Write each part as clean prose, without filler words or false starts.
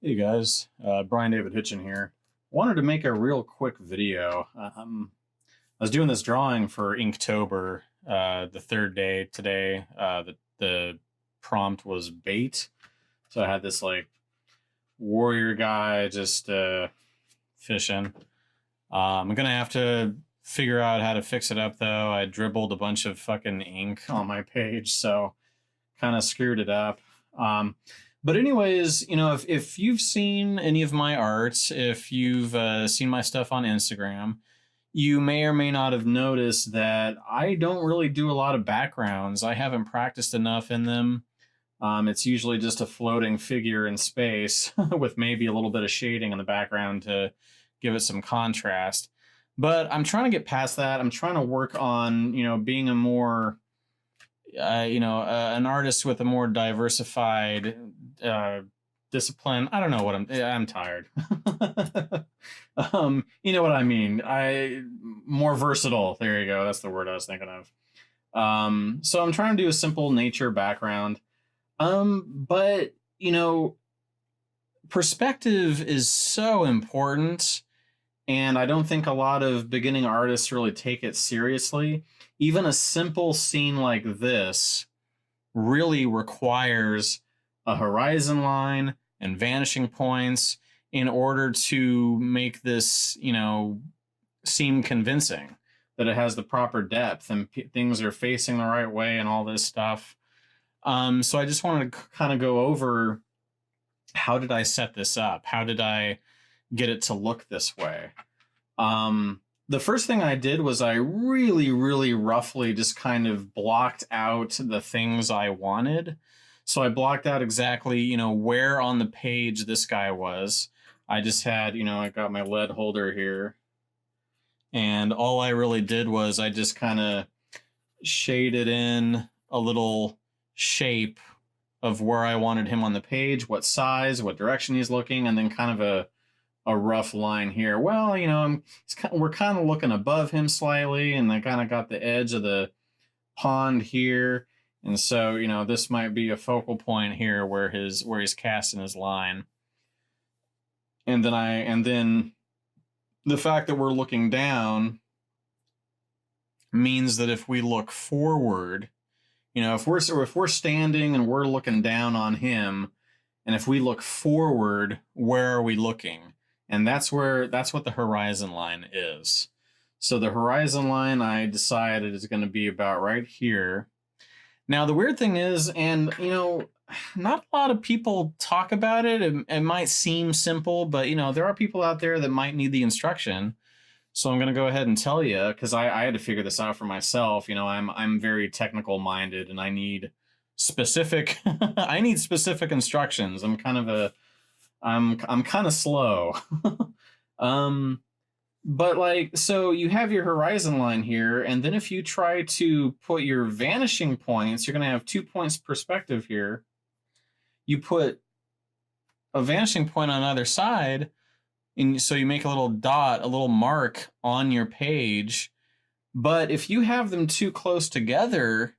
Hey guys, Brian David Hitchin here. Wanted to make a real quick video. I was doing this drawing for Inktober, the third day today. The prompt was bait, so I had this like warrior guy just fishing. I'm gonna have to figure out how to fix it up though. I dribbled a bunch of fucking ink on my page, so kind of screwed it up. But anyways, if you've seen any of my art, if you've seen my stuff on Instagram, you may or may not have noticed that I don't really do a lot of backgrounds. I haven't practiced enough in them. It's usually just a floating figure in space with maybe a little bit of shading in the background to give it some contrast. But I'm trying to get past that. I'm trying to work on, being a more an artist with a more diversified discipline. I don't know what I'm tired. You know what I mean. I more versatile. There you go. That's the word I was thinking of. So I'm trying to do a simple nature background. But perspective is so important, and I don't think a lot of beginning artists really take it seriously. Even a simple scene like this really requires a horizon line and vanishing points in order to make this, seem convincing that it has the proper depth and things are facing the right way and all this stuff. So I just wanted to kind of go over how did I set this up? How did I get it to look this way? The first thing I did was I really, really roughly just kind of blocked out the things I wanted. So I blocked out exactly, where on the page this guy was. I just had, I got my lead holder here. And all I really did was I just kind of shaded in a little shape of where I wanted him on the page, what size, what direction he's looking, and then kind of a rough line here. Well, we're kind of looking above him slightly, and I kind of got the edge of the pond here. And so, this might be a focal point here where he's casting his line. And then the fact that we're looking down means that if we look forward, if we're standing and we're looking down on him, and if we look forward, where are we looking? And that's what the horizon line is. So the horizon line I decided is going to be about right here. Now the weird thing is, and not a lot of people talk about it. It might seem simple, but there are people out there that might need the instruction. So I'm going to go ahead and tell you, because I had to figure this out for myself. I'm very technical minded, and I need specific I need specific instructions. I'm kind of slow. But so you have your horizon line here, and then if you try to put your vanishing points, you're going to have 2 points perspective here. You put a vanishing point on either side, and so you make a little dot, a little mark on your page. But if you have them too close together,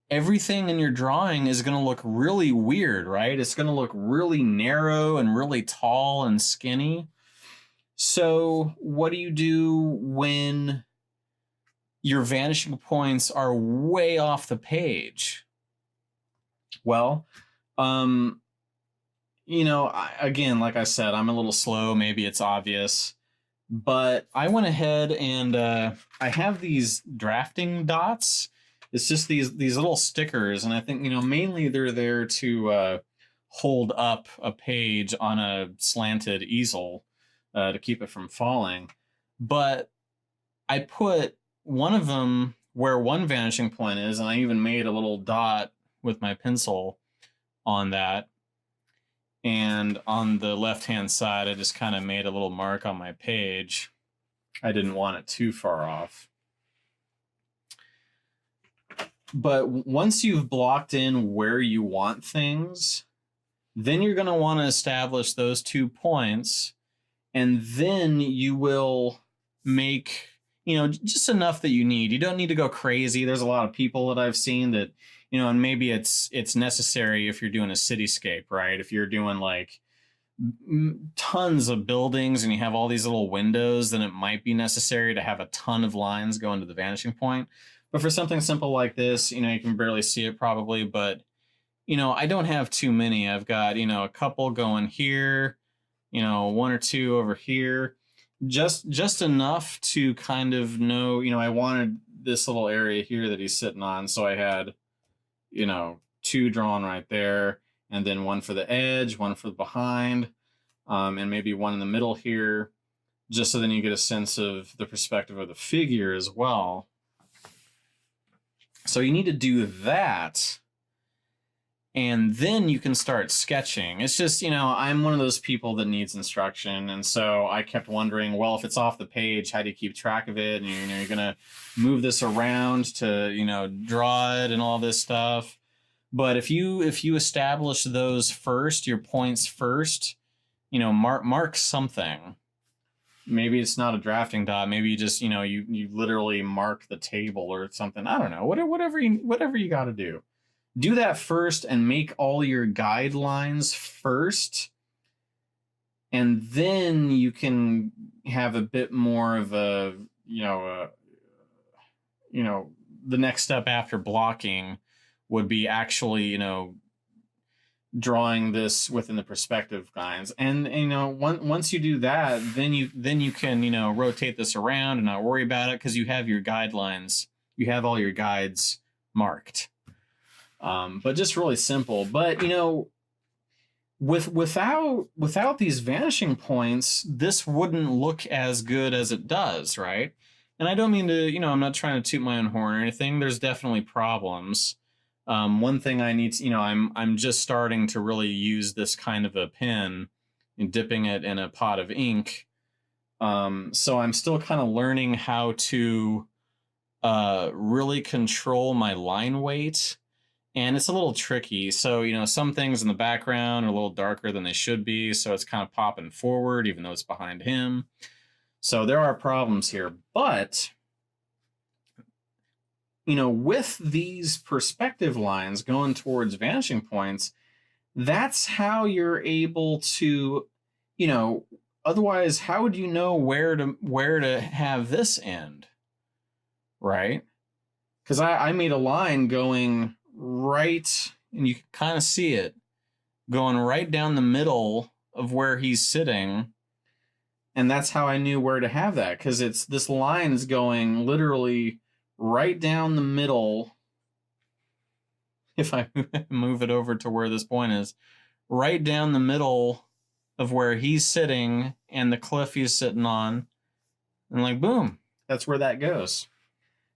everything in your drawing is going to look really weird, right? It's going to look really narrow and really tall and skinny. So what do you do when your vanishing points are way off the page? Well, again, like I said, I'm a little slow. Maybe it's obvious, but I went ahead and I have these drafting dots. It's just these little stickers, and I think mainly they're there to hold up a page on a slanted easel to keep it from falling. But I put one of them where one vanishing point is, and I even made a little dot with my pencil on that. And on the left-hand side, I just kind of made a little mark on my page. I didn't want it too far off. But once you've blocked in where you want things, then you're going to want to establish those 2 points, and then you will make just enough that you need. You don't need to go crazy. There's a lot of people that I've seen that and maybe it's necessary if you're doing a cityscape, right? If you're doing like tons of buildings and you have all these little windows, then it might be necessary to have a ton of lines go into the vanishing point. But for something simple like this, you can barely see it probably, but I don't have too many. I've got, a couple going here, one or two over here, just enough to kind of know, I wanted this little area here that he's sitting on. So I had, two drawn right there, and then one for the edge, one for the behind, and maybe one in the middle here, just so then you get a sense of the perspective of the figure as well. So you need to do that, and then you can start sketching. It's just, I'm one of those people that needs instruction. And so I kept wondering, well, if it's off the page, how do you keep track of it? And you're going to move this around to, draw it and all this stuff. But if you establish those first, your points first, mark something. Maybe it's not a drafting dot. Maybe you just, you literally mark the table or something. I don't know. Whatever you got to do. Do that first and make all your guidelines first. And then you can have a bit more of a, the next step after blocking would be actually, drawing this within the perspective guides. And, once you do that, then you can, rotate this around and not worry about it because you have your guidelines. You have all your guides marked. But just really simple. But, without these vanishing points, this wouldn't look as good as it does, right? And I don't mean to, I'm not trying to toot my own horn or anything. There's definitely problems. One thing I need to, I'm just starting to really use this kind of a pen and dipping it in a pot of ink. So I'm still kind of learning how to really control my line weight. And it's a little tricky. So, some things in the background are a little darker than they should be. So it's kind of popping forward, even though it's behind him. So there are problems here. But, with these perspective lines going towards vanishing points, that's how you're able to, otherwise, how would you know where to have this end? Right? Because I made a line going right, and you can kind of see it going right down the middle of where he's sitting, and that's how I knew where to have that, because this line is going literally right down the middle. If I move it over to where this point is, right down the middle of where he's sitting and the cliff he's sitting on, and like boom, that's where that goes.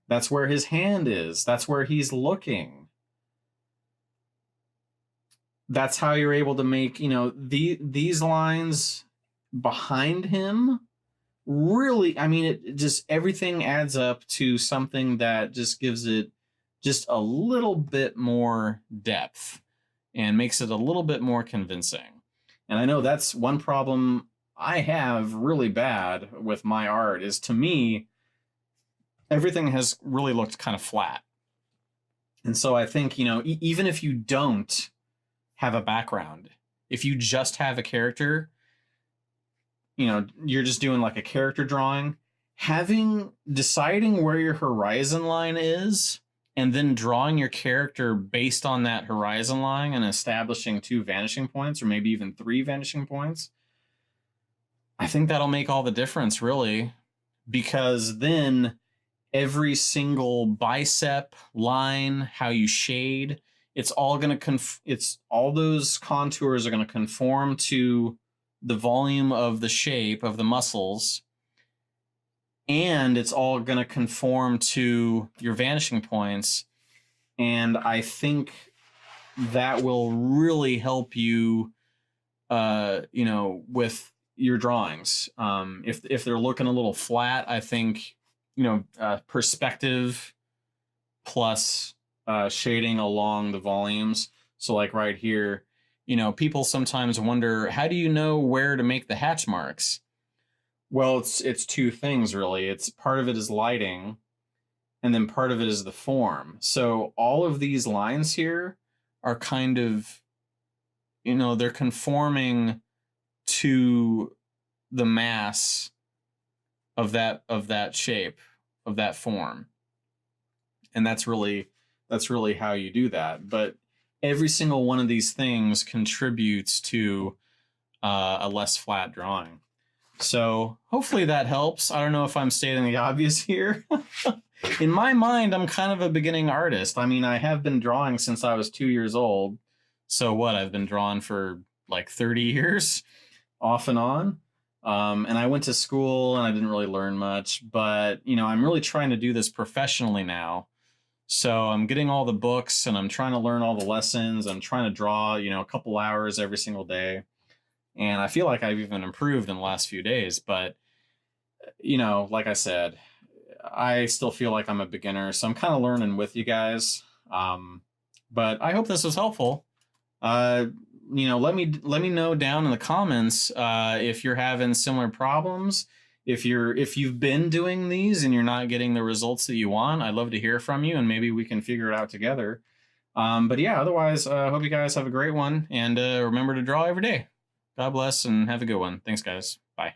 That's where his hand is. That's where he's looking. That's how you're able to make, these lines behind him. Really, I mean, it just, everything adds up to something that just gives it just a little bit more depth and makes it a little bit more convincing. And I know that's one problem I have really bad with my art is, to me, everything has really looked kind of flat. And so I think, even if you don't have a background, if you just have a character, you're just doing like a character drawing, deciding where your horizon line is and then drawing your character based on that horizon line and establishing 2 vanishing points or maybe even 3 vanishing points, I think that'll make all the difference, really, because then every single bicep line, how you shade, it's all going to all those contours are going to conform to the volume of the shape of the muscles, and it's all going to conform to your vanishing points. And I think that will really help you, with your drawings. If they're looking a little flat, I think, perspective plus shading along the volumes. So like right here, people sometimes wonder, how do you know where to make the hatch marks? Well, it's 2 things really. It's part of it is lighting, and then part of it is the form. So all of these lines here are kind of, they're conforming to the mass of that shape, of that form. And that's really how you do that. But every single one of these things contributes to a less flat drawing. So hopefully that helps. I don't know if I'm stating the obvious here. In my mind, I'm kind of a beginning artist. I mean, I have been drawing since I was 2 years old. So what? I've been drawing for like 30 years off and on. And I went to school and I didn't really learn much, but I'm really trying to do this professionally now. So I'm getting all the books and I'm trying to learn all the lessons. I'm trying to draw, a couple hours every single day. And I feel like I've even improved in the last few days. But, like I said, I still feel like I'm a beginner. So I'm kind of learning with you guys. But I hope this was helpful. Let me know down in the comments if you're having similar problems. If you've been doing these and you're not getting the results that you want, I'd love to hear from you and maybe we can figure it out together. But yeah, otherwise, I hope you guys have a great one and remember to draw every day. God bless and have a good one. Thanks, guys. Bye.